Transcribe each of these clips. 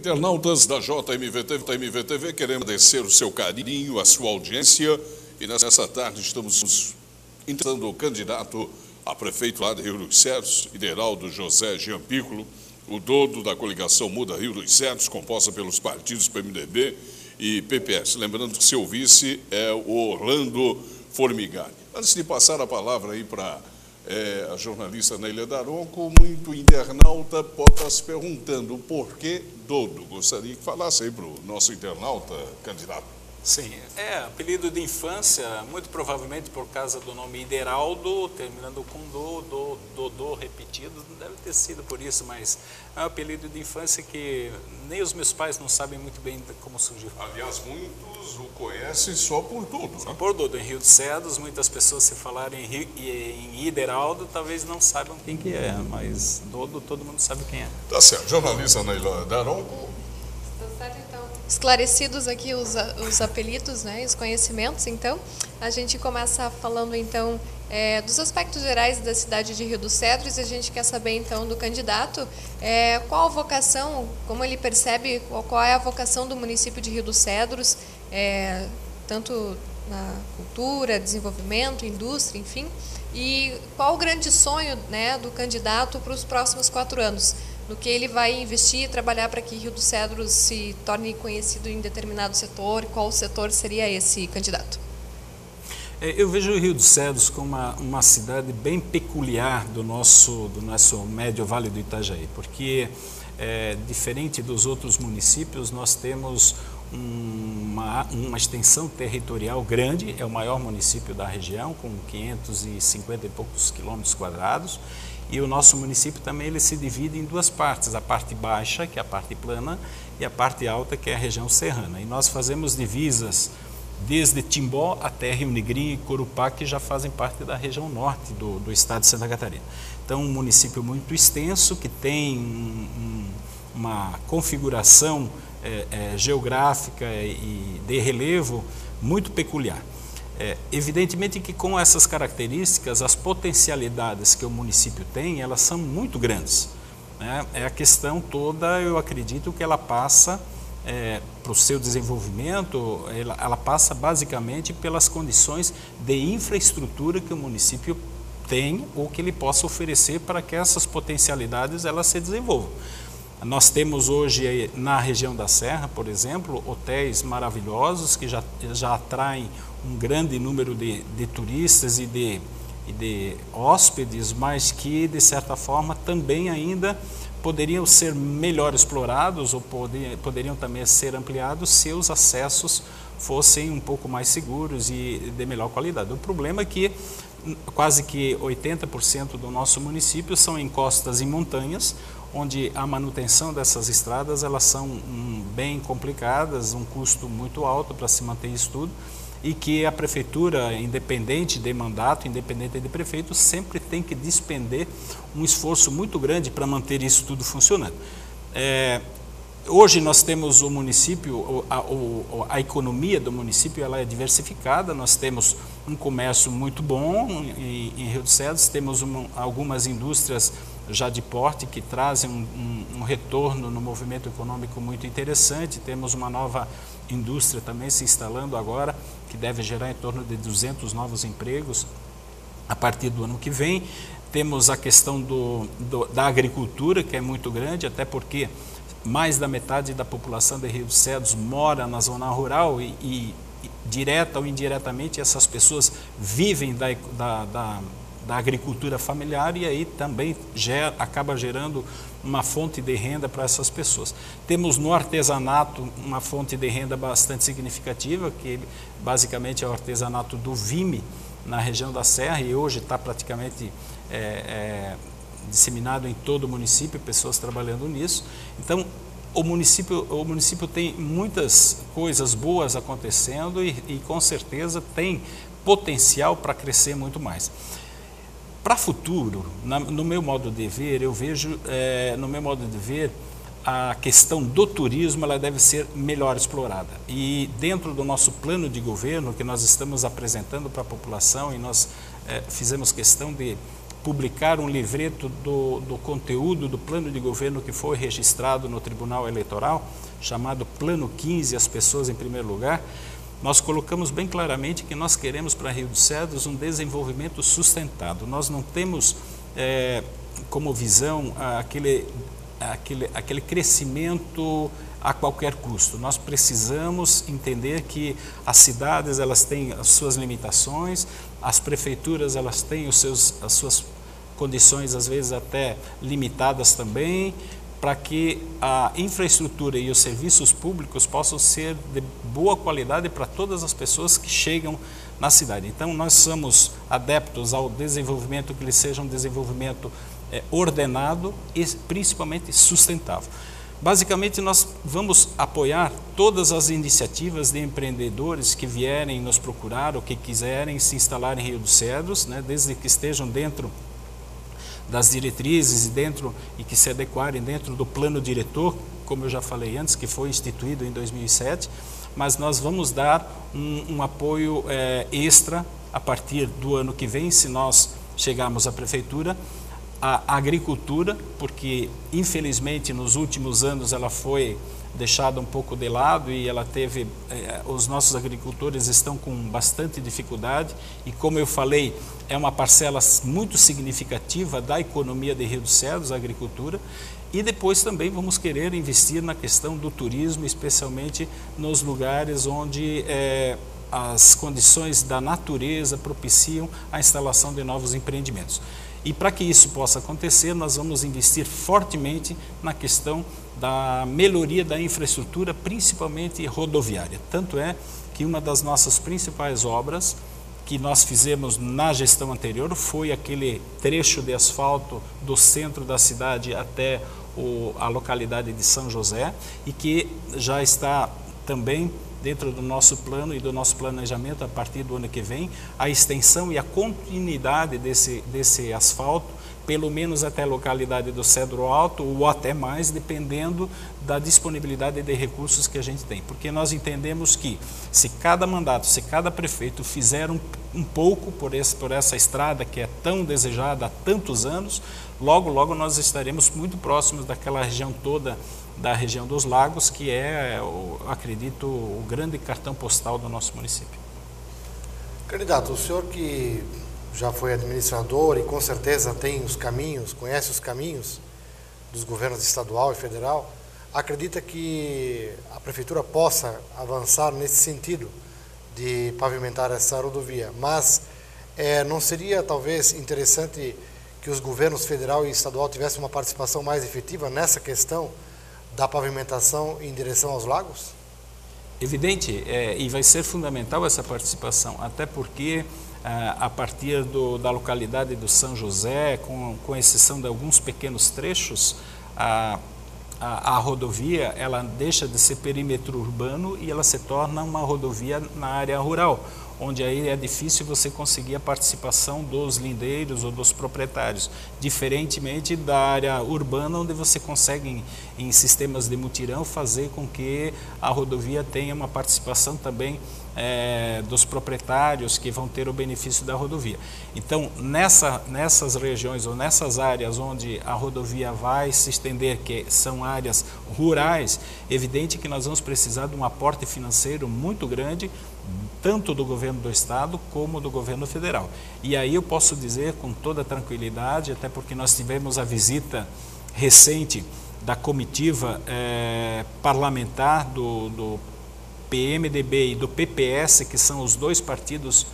Internautas da JMV-TV, queremos agradecer o seu carinho, a sua audiência. E nessa tarde estamos entrevistando o candidato a prefeito lá de Rio dos Cedros, Ideraldo José Jean Piccolo, o dono da coligação Muda Rio dos Cedros, composta pelos partidos PMDB e PPS. Lembrando que seu vice é o Orlando Formigari. Antes de passar a palavra aí para a jornalista Neila Daronco, muito internauta pode estar se perguntando por que Dodo. Gostaria que falasse aí para o nosso internauta, candidato. Sim, apelido de infância, muito provavelmente por causa do nome Ideraldo, terminando com Dodô repetido, não deve ter sido por isso, mas é um apelido de infância que nem os meus pais não sabem muito bem como surgiu. Aliás, muitos o conhecem só por Dodo, Só né? por Dodo. Em Rio dos Cedros, muitas pessoas, se falarem em Ideraldo, talvez não saibam quem que é, mas Dodo todo mundo sabe quem é. Tá certo. Jornalista Neila Daronco. Esclarecidos aqui os apelidos, né, os conhecimentos, então, a gente começa falando, então, dos aspectos gerais da cidade de Rio dos Cedros, e a gente quer saber, então, do candidato, qual a vocação, como ele percebe, qual é a vocação do município de Rio dos Cedros, tanto na cultura, desenvolvimento, indústria, enfim, e qual o grande sonho, né, do candidato para os próximos 4 anos, no que ele vai investir e trabalhar para que Rio dos Cedros se torne conhecido em determinado setor. Qual setor seria esse candidato? Eu vejo o Rio dos Cedros como uma cidade bem peculiar do nosso médio Vale do Itajaí, porque, diferente dos outros municípios, nós temos uma extensão territorial grande, é o maior município da região, com 550 e poucos quilômetros quadrados, e o nosso município também ele se divide em 2 partes, a parte baixa, que é a parte plana, e a parte alta, que é a região serrana. E nós fazemos divisas desde Timbó até Rio Negrinho e Corupá, que já fazem parte da região norte do estado de Santa Catarina. Então, um município muito extenso, que tem uma configuração geográfica e de relevo muito peculiar. Evidentemente que com essas características, as potencialidades que o município tem, elas são muito grandes, né? A questão toda, eu acredito que ela passa, para o seu desenvolvimento, ela passa basicamente pelas condições de infraestrutura que o município tem ou que ele possa oferecer para que essas potencialidades elas se desenvolvam. Nós temos hoje na região da Serra, por exemplo, hotéis maravilhosos que já atraem um grande número de turistas e de hóspedes, mas que, de certa forma, também ainda poderiam ser melhor explorados ou poderiam também ser ampliados se os acessos fossem um pouco mais seguros e de melhor qualidade. O problema é que quase que 80% do nosso município são encostas em montanhas, onde a manutenção dessas estradas elas são bem complicadas, um custo muito alto para se manter isso tudo, e que a prefeitura, independente de mandato, independente de prefeito, sempre tem que despender um esforço muito grande para manter isso tudo funcionando. Hoje nós temos o município, a economia do município ela é diversificada, nós temos um comércio muito bom em Rio dos Cedros, temos algumas indústrias já de porte que trazem um retorno no movimento econômico muito interessante, temos uma nova indústria também se instalando agora, que deve gerar em torno de 200 novos empregos a partir do ano que vem. Temos a questão da agricultura, que é muito grande, até porque mais da metade da população de Rio dos Cedros mora na zona rural e direta ou indiretamente essas pessoas vivem da agricultura familiar e aí também acaba gerando uma fonte de renda para essas pessoas. Temos no artesanato uma fonte de renda bastante significativa, que basicamente é o artesanato do Vime, na região da Serra, e hoje está praticamente disseminado em todo o município, pessoas trabalhando nisso. Então, o município tem muitas coisas boas acontecendo e com certeza tem potencial para crescer muito mais. Para o futuro, no meu modo de ver, eu vejo, a questão do turismo ela deve ser melhor explorada. E dentro do nosso plano de governo que nós estamos apresentando para a população, e nós fizemos questão de publicar um livreto do conteúdo do plano de governo que foi registrado no Tribunal Eleitoral, chamado Plano 15, as pessoas em primeiro lugar. Nós colocamos bem claramente que nós queremos para Rio dos Cedros um desenvolvimento sustentado. Nós não temos como visão aquele crescimento a qualquer custo. Nós precisamos entender que as cidades elas têm as suas limitações, as prefeituras elas têm as suas condições às vezes até limitadas também, para que a infraestrutura e os serviços públicos possam ser de boa qualidade para todas as pessoas que chegam na cidade. Então nós somos adeptos ao desenvolvimento que ele seja um desenvolvimento ordenado e principalmente sustentável. Basicamente, nós vamos apoiar todas as iniciativas de empreendedores que vierem nos procurar ou que quiserem se instalar em Rio dos Cedros, né, desde que estejam dentro das diretrizes e que se adequarem dentro do plano diretor, como eu já falei antes, que foi instituído em 2007, mas nós vamos dar um apoio extra a partir do ano que vem, se nós chegarmos à prefeitura, a agricultura, porque infelizmente nos últimos anos ela foi deixada um pouco de lado e ela teve, os nossos agricultores estão com bastante dificuldade e, como eu falei, é uma parcela muito significativa da economia de Rio dos Cedros, a agricultura. E depois também vamos querer investir na questão do turismo, especialmente nos lugares onde as condições da natureza propiciam a instalação de novos empreendimentos. E para que isso possa acontecer, nós vamos investir fortemente na questão da melhoria da infraestrutura, principalmente rodoviária. Tanto é que uma das nossas principais obras que nós fizemos na gestão anterior foi aquele trecho de asfalto do centro da cidade até a localidade de São José e que já está também dentro do nosso plano e do nosso planejamento a partir do ano que vem, a extensão e a continuidade desse asfalto, pelo menos até a localidade do Cedro Alto ou até mais, dependendo da disponibilidade de recursos que a gente tem. Porque nós entendemos que se cada mandato, se cada prefeito fizer um pouco por essa estrada que é tão desejada há tantos anos, logo, logo nós estaremos muito próximos daquela região toda, da região dos lagos, que é, eu acredito, o grande cartão postal do nosso município. Candidato, o senhor que já foi administrador e com certeza tem os caminhos, conhece os caminhos dos governos estadual e federal, acredita que a prefeitura possa avançar nesse sentido de pavimentar essa rodovia, mas não seria talvez interessante que os governos federal e estadual tivessem uma participação mais efetiva nessa questão da pavimentação em direção aos lagos? Evidente, e vai ser fundamental essa participação, até porque a partir da localidade do São José, com exceção de alguns pequenos trechos, a rodovia ela deixa de ser perímetro urbano e ela se torna uma rodovia na área rural, onde aí é difícil você conseguir a participação dos lindeiros ou dos proprietários, diferentemente da área urbana, onde você consegue, em sistemas de mutirão, fazer com que a rodovia tenha uma participação também dos proprietários que vão ter o benefício da rodovia. Então, nessas regiões ou nessas áreas onde a rodovia vai se estender, que são áreas rurais, evidente que nós vamos precisar de um aporte financeiro muito grande, tanto do governo do estado como do governo federal. E aí eu posso dizer com toda tranquilidade, até porque nós tivemos a visita recente da comitiva parlamentar do PMDB e do PPS, que são os dois partidos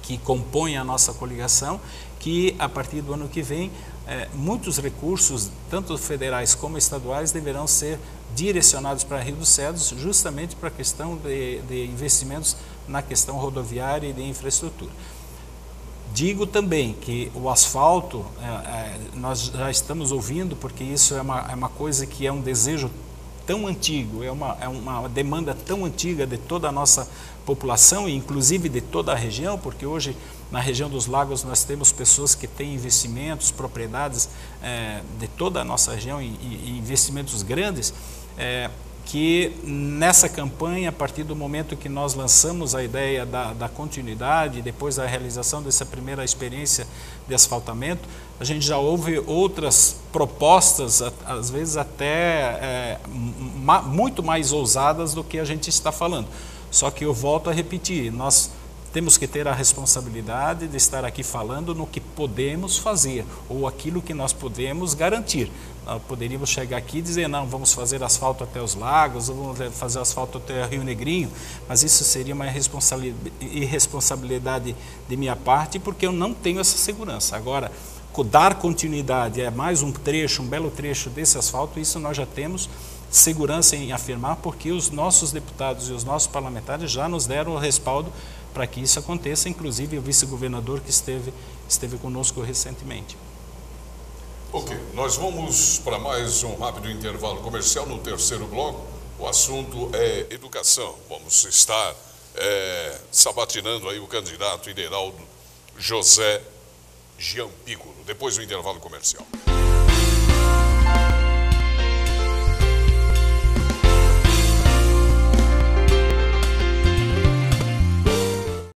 que compõem a nossa coligação, que a partir do ano que vem muitos recursos, tanto federais como estaduais, deverão ser direcionados para Rio dos Cedros, justamente para a questão de investimentos na questão rodoviária e de infraestrutura. Digo também que o asfalto, nós já estamos ouvindo, porque isso é uma coisa que é um desejo tão antigo, é uma demanda tão antiga de toda a nossa população, e inclusive de toda a região, porque hoje na região dos lagos nós temos pessoas que têm investimentos, propriedades de toda a nossa região e investimentos grandes, que nessa campanha, a partir do momento que nós lançamos a ideia da continuidade, depois da realização dessa primeira experiência de asfaltamento, a gente já houve outras propostas, às vezes até muito mais ousadas do que a gente está falando. Só que eu volto a repetir, nós temos que ter a responsabilidade de estar aqui falando no que podemos fazer, ou aquilo que nós podemos garantir. Nós poderíamos chegar aqui e dizer, não, vamos fazer asfalto até os lagos, ou vamos fazer asfalto até o Rio Negrinho, mas isso seria uma irresponsabilidade de minha parte, porque eu não tenho essa segurança. Agora, dar continuidade é mais um trecho, um belo trecho desse asfalto, isso nós já temos segurança em afirmar, porque os nossos deputados e os nossos parlamentares já nos deram o respaldo para que isso aconteça, inclusive o vice-governador que esteve conosco recentemente. Ok, nós vamos para mais um rápido intervalo comercial. No terceiro bloco, o assunto é educação. Vamos estar sabatinando aí o candidato Ideraldo José Giampículo, depois do intervalo comercial.